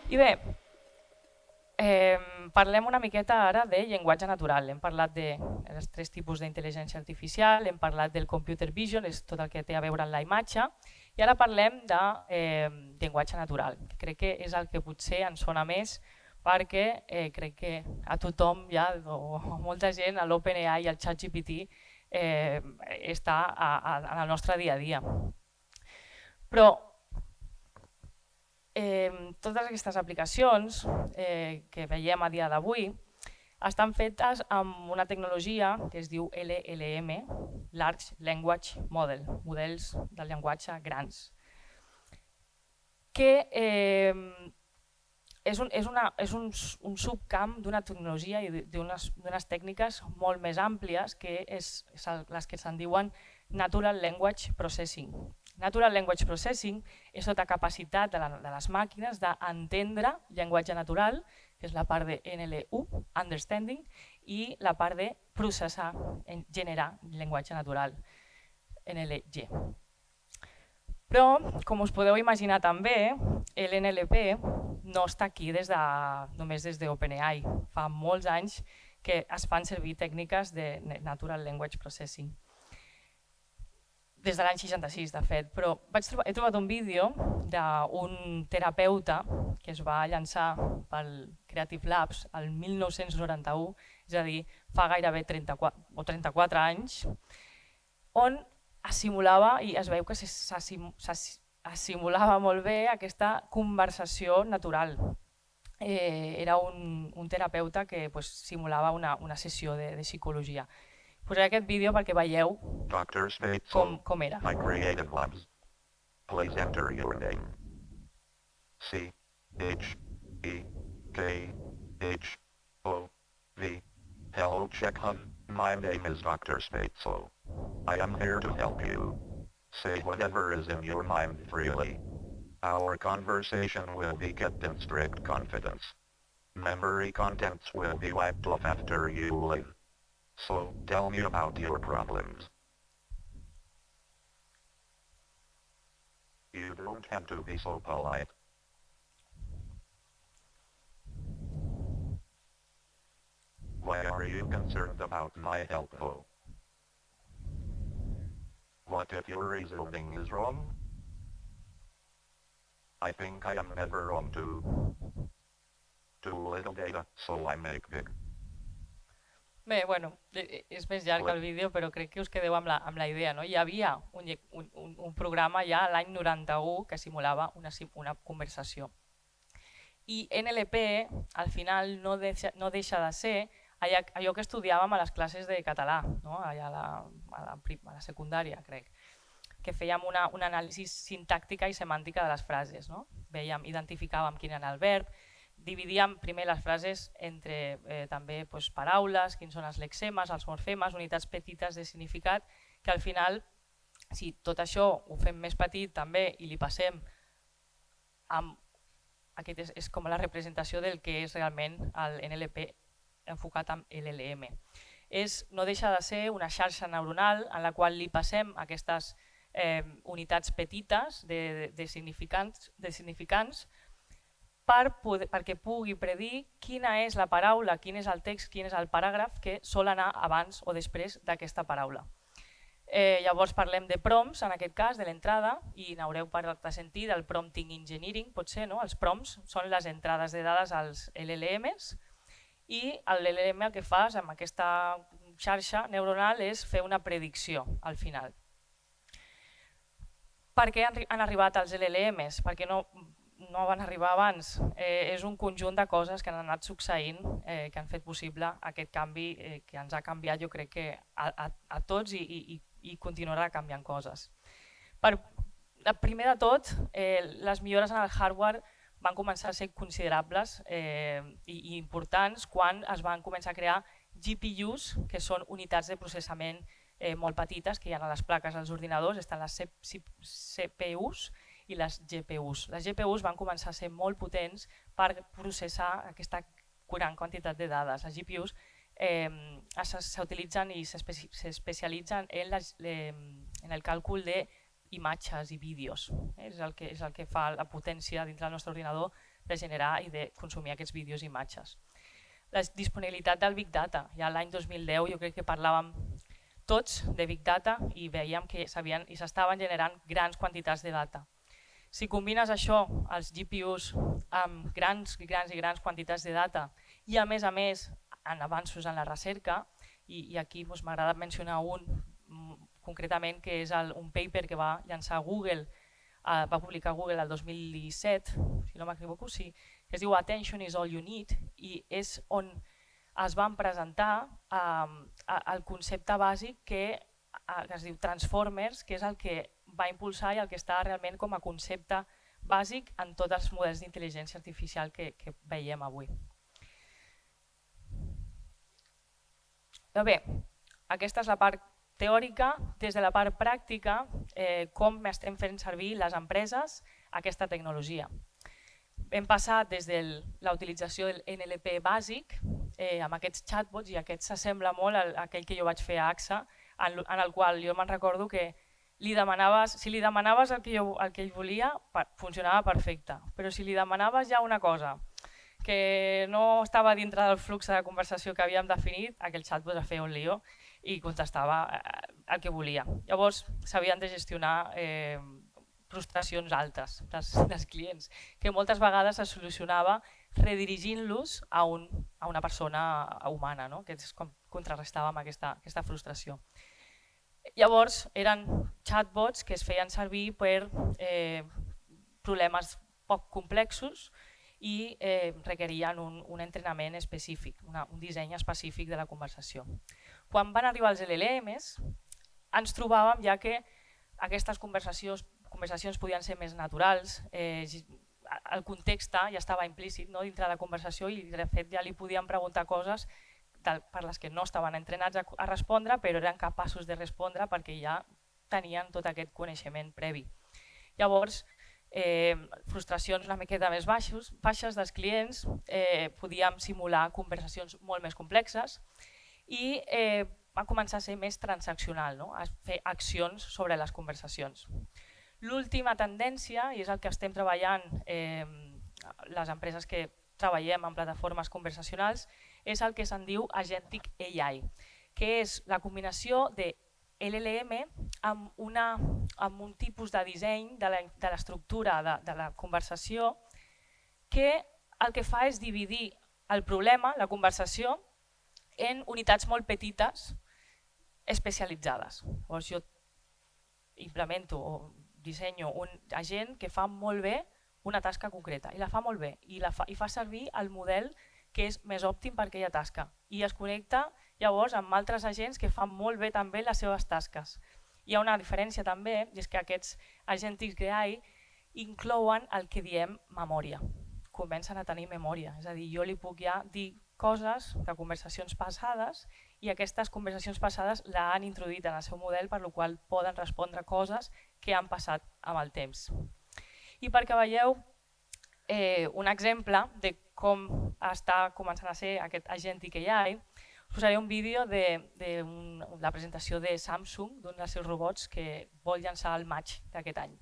I bé, parlem una miqueta ara de llenguatge natural. Hem parlat dels 3 tipus d'intel·ligència artificial, hem parlat del computer vision, és tot el que té a veure amb la imatge, i ara parlem de llenguatge natural, que crec que és el que potser ens sona més perquè crec que a tothom, ja, o a molta gent, a l'OpenAI i al ChatGPT està en el nostre dia a dia. Però totes aquestes aplicacions que veiem a dia d'avui estan fetes amb una tecnologia que es diu LLM, Large Language Model, models del llenguatge grans, que és un subcamp d'una tecnologia i d'unes tècniques molt més àmplies que és les que se'n diuen Natural Language Processing. Natural Language Processing és tota capacitat de les màquines d'entendre llenguatge natural, que és la part de NLU, Understanding, i la part de processar, generar llenguatge natural, NLG. Però, com us podeu imaginar també, l'NLP no està aquí només des d'OpenAI. Fa molts anys que es fan servir tècniques de Natural Language Processing. Des de l'any 66, de fet, però he trobat un vídeo d'un terapeuta que es va llançar pel Creative Labs el 1991, és a dir, fa gairebé 34 anys, on es simulava, i es veu que es simulava molt bé aquesta conversació natural. Era un terapeuta que simulava una sessió de psicologia. Posaré aquest vídeo perquè veieu com era. My Creative Labs. Please enter your name. C H E K H O V. Hello, Chekhov. My name is Dr. Spateslow. I am here to help you. Say whatever is in your mind freely. Our conversation will be kept in strict confidence. Memory contents will be wiped off after you leave. So, tell me about your problems. You don't have to be so polite. Why are you concerned about my health, though? What if your reasoning is wrong? I think I am never wrong too. Too little data, so I make big. Bé, bueno, és més llarg el vídeo, però crec que us quedeu amb la idea. No? Hi havia un programa ja l'any 91 que simulava una conversació. I NLP, al final, no deixa de ser allò que estudiàvem a les classes de català, no? Allà a la secundària, crec, que fèiem una anàlisi sintàctica i semàntica de les frases. No? Identificàvem quin era el verb, dividíem primer les frases entre també paraules, quins són els lexemes, els morfemes, unitats petites de significat, que al final, si tot això ho fem més petit també i li passem amb... Aquest és com la representació del que és realment el NLP enfocat amb LLM. No deixa de ser una xarxa neuronal en la qual li passem aquestes unitats petites de significants perquè pugui predir quina és la paraula, quin és el text, quin és el paràgraf que sol anar abans o després d'aquesta paraula. Llavors parlem de prompts, en aquest cas, de l'entrada, i n'haureu parlat de sentir del prompting engineering, potser, no? Els prompts són les entrades de dades als LLMs i l'LLM el que fas amb aquesta xarxa neuronal és fer una predicció al final. Per què han arribat els LLMs? Perquè no van arribar abans. És un conjunt de coses que han anat succeint que han fet possible aquest canvi que ens ha canviat, jo crec que a tots i continuarà canviant coses. Primer de tot, les millores en el hardware van començar a ser considerables i importants quan es van començar a crear GPUs, que són unitats de processament molt petites que hi ha a les plaques dels ordinadors, estan les CPUs i les GPUs. Les GPUs van començar a ser molt potents per processar aquesta gran quantitat de dades. Les GPUs s'utilitzen i s'especialitzen en el càlcul d'imatges i vídeos. És el que fa la potència dintre del nostre ordinador de generar i de consumir aquests vídeos i imatges. La disponibilitat del Big Data. Ja l'any 2010 jo crec que parlàvem tots de Big Data i veiem que s'estaven generant grans quantitats de data. Si combines això, els GPUs, amb grans quantitats de data i a més en avanços en la recerca, i aquí m'agrada mencionar un concretament que és un paper que va llançar Google, va publicar Google el 2017, si no m'equivoco, sí, que es diu Attention is all you need, i és on es van presentar el concepte bàsic que es diu Transformers, que és el que va impulsar i el que està realment com a concepte bàsic en tots els models d'intel·ligència artificial que veiem avui. Bé, aquesta és la part teòrica. Des de la part pràctica, com estem fent servir les empreses aquesta tecnologia. Hem passat des de la utilització del NLP bàsic, amb aquests chatbots, i aquest s'assembla molt a aquell que jo vaig fer a AXA, en el qual jo me'n recordo que si li demanaves el que ell volia, funcionava perfecte, però si li demanaves ja una cosa que no estava dintre del flux de conversació que havíem definit, aquell chatbot es feia un lío i contestava el que volia. Llavors s'havien de gestionar frustracions altes dels clients, que moltes vegades es solucionava redirigint-los a una persona humana, no? Que és com contrarrestàvem aquesta frustració. Llavors eren chatbots que es feien servir per problemes poc complexos i requerien un entrenament específic, un disseny específic de la conversació. Quan van arribar els LLMs, ens trobàvem ja que aquestes conversacions podien ser més naturals, el context ja estava implícit dintre de la conversació i de fet ja li podíem preguntar coses per les que no estaven entrenats a respondre, però eren capaços de respondre perquè ja tenien tot aquest coneixement previ. Llavors, frustracions una miqueta més baixes dels clients, podíem simular conversacions molt més complexes i va començar a ser més transaccional, a fer accions sobre les conversacions. L'última tendència, i és el que estem treballant les empreses que treballem en plataformes conversacionals, és el que se'n diu Agentic AI, que és la combinació de LLM amb un tipus de disseny de l'estructura de la conversació que el que fa és dividir el problema, la conversació, en unitats molt petites especialitzades. Llavors jo implemento o dissenyo un agent que fa molt bé una tasca concreta i la fa molt bé i fa servir el model que és més òptim per aquella tasca i es connecta llavors amb altres agents que fan molt bé també les seves tasques. Hi ha una diferència també, i és que aquests Agentic AI inclouen el que diem memòria. Comencen a tenir memòria, és a dir, jo li puc ja dir coses de conversacions passades i aquestes conversacions passades l'han introduït en el seu model, per la qual poden respondre coses que han passat amb el temps. I perquè veieu un exemple de com està començant a ser aquest Agentic AI, us posaré un vídeo de la presentació de Samsung, d'un dels seus robots que vol llançar al maig d'aquest any.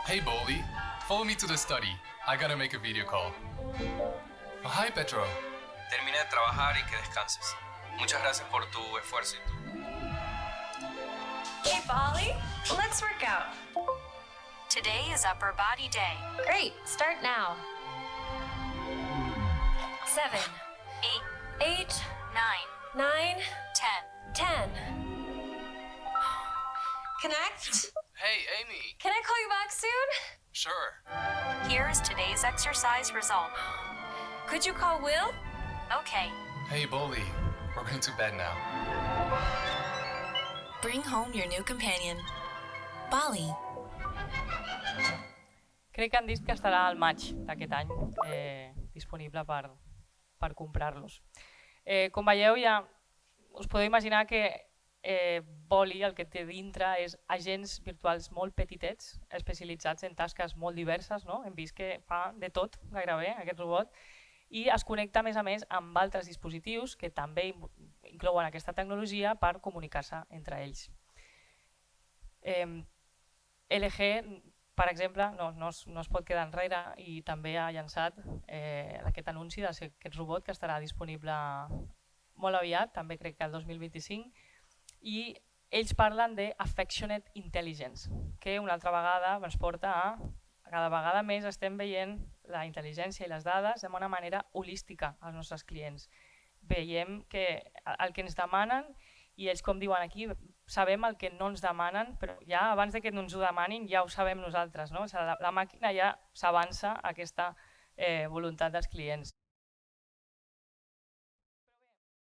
Hey, Bolly. Follow me to the study. I gotta make a video call. Oh, hi, Petro. Termina de trabajar y que descanses. Muchas gracias por tu esfuerzo. Hey, Bolly, let's work out. Today is upper body day. Great, start now. 7, 8, 9, 9, 10. 10. Connect. Hey, Amy. Can I call you back soon? Sure. Here is today's exercise result. Could you call Will? Okay. Hey, Bolly. We're going to bed now. Bring home your new companion. Bali. Crec que han dit que estarà al maig d'aquest any disponible per comprar-los. Com veieu, ja us podeu imaginar que Boli el que té dintre és agents virtuals molt petitets, especialitzats en tasques molt diverses, no? Hem vist que fa de tot gairebé aquest robot, i es connecta a més amb altres dispositius que també inclouen aquesta tecnologia per comunicar-se entre ells. LG, per exemple, no es pot quedar enrere i també ha llançat aquest anunci d'aquest robot que estarà disponible molt aviat, també crec que el 2025, i ells parlen de Affectionate Intelligence, que una altra vegada ens porta a cada vegada més estem veient la intel·ligència i les dades de una manera holística als nostres clients. Veiem que el que ens demanen, i ells com diuen aquí, sabem el que no ens demanen, però ja abans que no ens ho demanin ja ho sabem nosaltres, no? La màquina ja s'avança a aquesta voluntat dels clients.